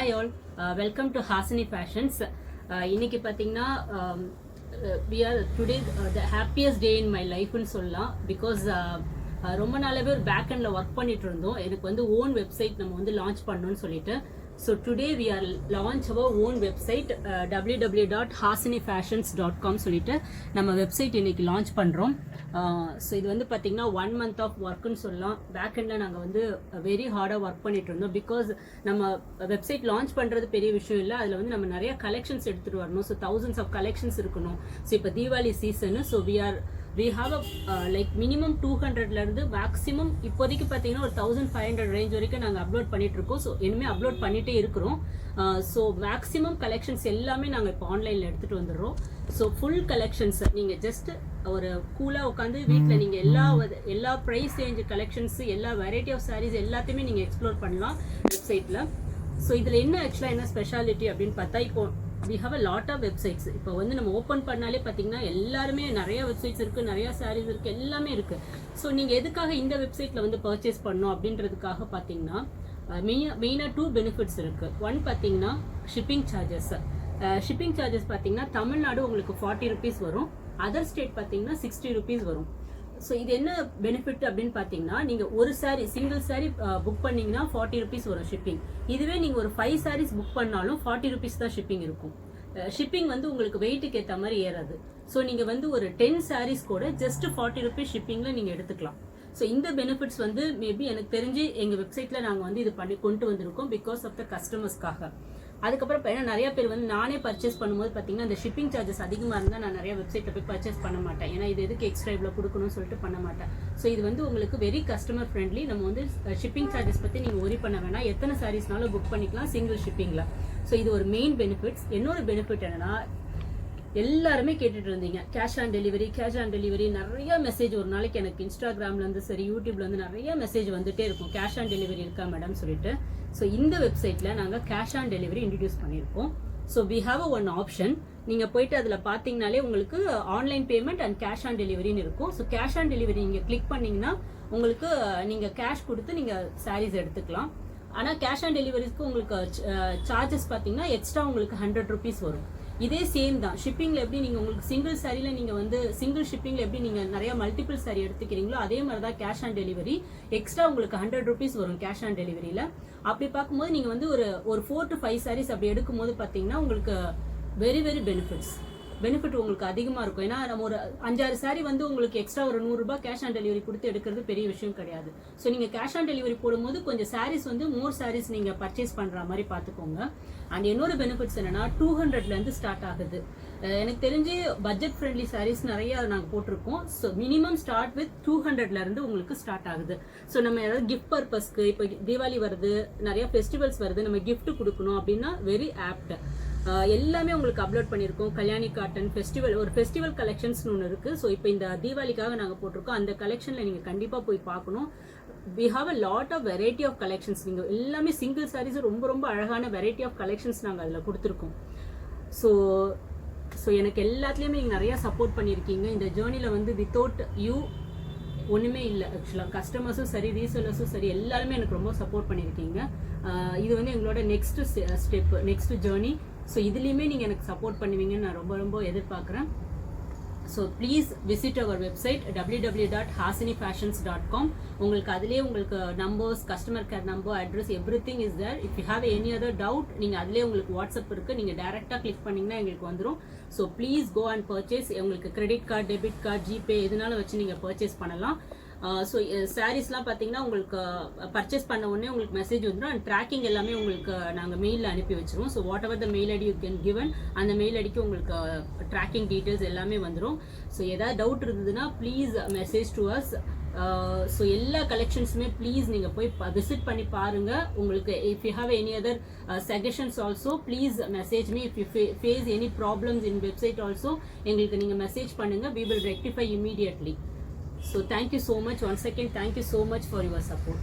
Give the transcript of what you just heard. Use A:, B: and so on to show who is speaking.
A: Hi all, welcome to Hasini Fashions. இன்னைக்கு பார்த்தீங்கன்னா we are today the happiest day in my life ன்னு சொல்லலாம். Because ரொம்ப நாளாவே ஒரு பேக் எண்டில் ஒர்க் பண்ணிட்டு இருந்தோம். எனக்கு வந்து ஓன் வெப்சைட் நம்ம வந்து லான்ச் பண்ணணும்னு சொல்லிட்டு so today we are launch our own website www.hasinifashions.com சொல்லிட்டு நம்ம வெப்சைட் இன்னைக்கு லான்ச் பண்ணுறோம். ஸோ இது வந்து பார்த்தீங்கன்னா 1 month ஆஃப் ஒர்க்குன்னு சொல்லலாம். பேக் எண்டில் நாங்கள் வந்து வெரி ஹார்டாக ஒர்க் பண்ணிட்டு இருந்தோம். பிகாஸ் நம்ம வெப்சைட் லான்ச் பண்ணுறது பெரிய விஷயம் இல்லை, அதில் வந்து நம்ம நிறைய கலெக்ஷன்ஸ் எடுத்துகிட்டு வரணும். ஸோ thousands ஆஃப் கலெக்ஷன்ஸ் இருக்கணும். ஸோ இப்போ Deepavali season, so we have a like minimum 200ல இருந்து மேக்ஸிமம் இப்போதைக்கு பார்த்தீங்கன்னா ஒரு 1500 ரேஞ்ச் வரைக்கும் நாங்கள் அப்லோட் பண்ணிட்டு இருக்கோம். ஸோ இனிமேல் அப்லோட் பண்ணிட்டே இருக்கிறோம். ஸோ மேக்ஸிமம் கலெக்ஷன்ஸ் எல்லாமே நாங்கள் இப்போ ஆன்லைனில் எடுத்துகிட்டு வந்துடுறோம். ஸோ ஃபுல் கலெக்ஷன்ஸ் நீங்கள் ஜஸ்ட் ஒரு கூலாக உட்காந்து வீட்டில் நீங்கள் எல்லா ப்ரைஸ் ரேஞ்ச் கலெக்ஷன்ஸ், எல்லா வெரைட்டி ஆஃப் சாரீஸ் எல்லாத்தையுமே நீங்கள் எக்ஸ்ப்ளோர் பண்ணலாம் வெப்சைட்டில். ஸோ இதில் என்ன ஆக்சுவலாக என்ன ஸ்பெஷாலிட்டி அப்படின்னு பார்த்தா, இப்போ we have a lot of websites. இப்போ வந்து நம்ம ஓப்பன் பண்ணாலே பார்த்தீங்கன்னா எல்லாருமே நிறைய வெப்சைட்ஸ் இருக்குது, நிறைய சாரீஸ் இருக்குது, எல்லாமே இருக்குது. ஸோ நீங்கள் எதுக்காக இந்த வெப்சைட்டில் வந்து பர்ச்சேஸ் பண்ணணும் அப்படின்றதுக்காக பார்த்தீங்கன்னா மெயினாக 2 பெனிஃபிட்ஸ் இருக்குது. ஒன் பார்த்தீங்கன்னா ஷிப்பிங் சார்ஜஸ். ஷிப்பிங் சார்ஜஸ் பார்த்தீங்கன்னா தமிழ்நாடு உங்களுக்கு 40 rupees வரும், அதர் ஸ்டேட் பார்த்தீங்கன்னா 60 rupees வரும். ஸோ இது என்ன பெனிஃபிட் அப்படின்னு பார்த்தீங்கன்னா, நீங்கள் ஒரு சாரீ சிங்கிள் சாரீ புக் பண்ணீங்கன்னா 40 rupees வரும் ஷிப்பிங். இதுவே நீங்கள் ஒரு 5 sarees புக் பண்ணாலும் 40 rupees தான் ஷிப்பிங் இருக்கும். ஷிப்பிங் வந்து உங்களுக்கு வெயிட்டுக்கு ஏற்ற மாதிரி ஏறாது. ஸோ நீங்கள் வந்து ஒரு 10 sarees கூட ஜஸ்ட் 40 rupees ஷிப்பிங்கில் நீங்கள் எடுத்துக்கலாம். ஸோ இந்த பெனிஃபிட்ஸ் வந்து மேபி எனக்கு தெரிஞ்சு எங்கள் வெப்சைட்டில் நாங்கள் வந்து இது பண்ணி கொண்டு வந்திருக்கோம் பிகாஸ் ஆஃப் த கஸ்டமர்ஸ்க்காக. அதுக்கப்புறம் ஏன்னா நிறைய பேர் வந்து நானே பர்ச்சேஸ் பண்ணும்போது பார்த்தீங்கன்னா அந்த ஷிப்பிங் சார்ஜஸ் அதிகமாக இருந்தால் நான் நிறைய வெப்சைட்டில் போய் பர்ச்சேஸ் பண்ண மாட்டேன். ஏன்னா இது எதுக்கு எக்ஸ்ட்ரா இவ்வளோ கொடுக்கணும்னு சொல்லிட்டு பண்ண மாட்டேன். ஸோ இது வந்து உங்களுக்கு வெரி கஸ்டமர் ஃப்ரெண்ட்லி. நம்ம வந்து ஷிப்பிங் சார்ஜஸ் பற்றி நீங்கள் ஒரி பண்ண வேணாம், எத்தனை சாரீஸ்னாலும் புக் பண்ணிக்கலாம் சிங்கிள் ஷிப்பிங்கில். ஸோ இது ஒரு மெயின் பெனிஃபிட்ஸ். இன்னொரு பெனிஃபிட் என்னன்னா, எல்லாருமே கேட்டுட்டு இருந்தீங்க கேஷ் ஆன் டெலிவரி. நிறைய மெசேஜ் ஒரு நாளைக்கு எனக்கு இன்ஸ்டாகிராம்லேருந்து சரி யூடியூப்லேருந்து நிறைய மெசேஜ் வந்துட்டே இருக்கும், கேஷ் ஆன் டெலிவரி இருக்கா மேடம் சொல்லிட்டு. ஸோ இந்த வெப்சைட்டில் நாங்கள் கேஷ் ஆன் டெலிவரி இன்ட்ரடியூஸ் பண்ணியிருக்கோம். So we have one option. நீங்கள் போயிட்டு அதில் பார்த்தீங்கனாலே உங்களுக்கு online payment and cash on டெலிவரின்னு இருக்கும். ஸோ கேஷ் ஆன் டெலிவரி நீங்கள் கிளிக் பண்ணிங்கன்னா உங்களுக்கு நீங்கள் கேஷ் கொடுத்து நீங்கள் சாரீஸ் எடுத்துக்கலாம். ஆனால் கேஷ் ஆன் டெலிவரிக்கு உங்களுக்கு சார்ஜஸ் பார்த்தீங்கன்னா எக்ஸ்ட்ரா உங்களுக்கு 100 rupees வரும். இதே சேம் தான் ஷிப்பிங்கில் எப்படி நீங்கள் உங்களுக்கு சிங்கிள் சாரியில் நீங்கள் வந்து சிங்கிள் ஷிப்பிங்கில் எப்படி நீங்கள் நிறைய மல்டிபிள் சாரி எடுத்துக்கிறீங்களோ அதே மாதிரி தான் கேஷ் ஆன் டெலிவரி. எக்ஸ்ட்ரா உங்களுக்கு 100 rupees வரும் கேஷ் ஆன் டெலிவரியில். அப்படி பார்க்கும்போது நீங்கள் வந்து ஒரு 4 to 5 sarees அப்படி எடுக்கும்போது பார்த்தீங்கன்னா உங்களுக்கு வெரி பெனிஃபிட் உங்களுக்கு அதிகமாக இருக்கும். ஏன்னா நம்ம ஒரு 5-6 saree வந்து உங்களுக்கு எக்ஸ்ட்ரா ஒரு 100 ரூபாய் கேஷ் ஆன் டெலிவரி கொடுத்து எடுக்கிறது பெரிய விஷயம் கிடையாது. ஸோ நீங்கள் கேஷ் ஆன் டெலிவரி போடும்போது கொஞ்சம் சாரீஸ் வந்து மோர் சாரீஸ் நீங்கள் பர்ச்சேஸ் பண்ணுற மாதிரி பார்த்துக்கோங்க. அண்ட் இன்னொரு பெனிஃபிட்ஸ் என்னன்னா 200லேருந்து ஸ்டார்ட் ஆகுது. எனக்கு தெரிஞ்சு பட்ஜெட் ஃப்ரெண்ட்லி சாரீஸ் நிறைய நாங்கள் போட்டிருக்கோம். ஸோ மினிமம் ஸ்டார்ட் வித் 200லேருந்து உங்களுக்கு ஸ்டார்ட் ஆகுது. ஸோ நம்ம ஏதாவது கிஃப்ட் பர்பஸ்க்கு இப்போ தீபாவளி வருது, நிறைய ஃபெஸ்டிவல்ஸ் வருது, நம்ம கிஃப்ட் கொடுக்கணும் அப்படின்னா வெரி ஆப்ட். எல்லாமே உங்களுக்கு அப்லோட் பண்ணியிருக்கோம். கல்யாணி காட்டன் ஃபெஸ்டிவல் கலெக்ஷன்ஸ்னு ஒன்று இருக்குது. ஸோ இப்போ இந்த தீபாவளிக்காக நாங்கள் போட்டிருக்கோம். அந்த கலெக்ஷனில் நீங்கள் கண்டிப்பாக போய் பார்க்கணும். we have a lot of variety of collections. நீங்கள் எல்லாமே சிங்கிள் சாரீஸ் ரொம்ப அழகான வெரைட்டி ஆஃப் கலெக்ஷன்ஸ் நாங்கள் அதில் கொடுத்துருக்கோம். ஸோ எனக்கு எல்லாத்துலேயுமே நீங்கள் நிறையா சப்போர்ட் பண்ணியிருக்கீங்க. இந்த ஜேர்னியில் வந்து வித்தவுட் யூ ஒன்றுமே இல்லை. ஆக்சுவலாக கஸ்டமர்ஸும் சரி, ரீசெல்லர்ஸும் சரி, எல்லாருமே எனக்கு ரொம்ப சப்போர்ட் பண்ணியிருக்கீங்க. இது வந்து எங்களோட next step, next journey. So இதுலேயுமே நீங்கள் எனக்கு சப்போர்ட் பண்ணுவீங்கன்னு நான் ரொம்ப எதிர்பார்க்குறேன். So please visit our website www.hasinifashions.com. உங்களுக்கு அதிலே உங்களுக்கு numbers, customer care number, address, everything is there. If you have any other doubt நீங்கள் அதிலே உங்களுக்கு வாட்ஸ்அப் இருக்குது, நீங்கள் டேரெக்டாக கிளிக் பண்ணிங்கன்னா எங்களுக்கு வந்துடும். So please go and purchase. உங்களுக்கு credit card, debit card, GPay எதுனாலும் வச்சு நீங்கள் பர்ச்சேஸ் பண்ணலாம். ஸோ சாரீஸ்லாம் பார்த்தீங்கன்னா உங்களுக்கு பர்ச்சேஸ் பண்ண உடனே உங்களுக்கு மெசேஜ் வந்துடும். அண்ட் ட்ராக்கிங் எல்லாமே உங்களுக்கு நாங்கள் மெயிலில் அனுப்பி வச்சிருவோம். So whatever the mail ID you can given, அந்த மெயில் ஐடிக்கு உங்களுக்கு ட்ராக்கிங் டீட்டெயில்ஸ் எல்லாமே வந்துடும். ஸோ ஏதாவது டவுட் இருந்ததுன்னா please message to us. So எல்லா கலெக்ஷன்ஸுமே ப்ளீஸ் நீங்கள் போய் விசிட் பண்ணி பாருங்கள். உங்களுக்கு if you have any other suggestions also please message me. If you face any problems in website also எங்களுக்கு நீங்கள் மெசேஜ் பண்ணுங்கள். we will rectify immediately. So thank you so much once again. Thank you so much for your support.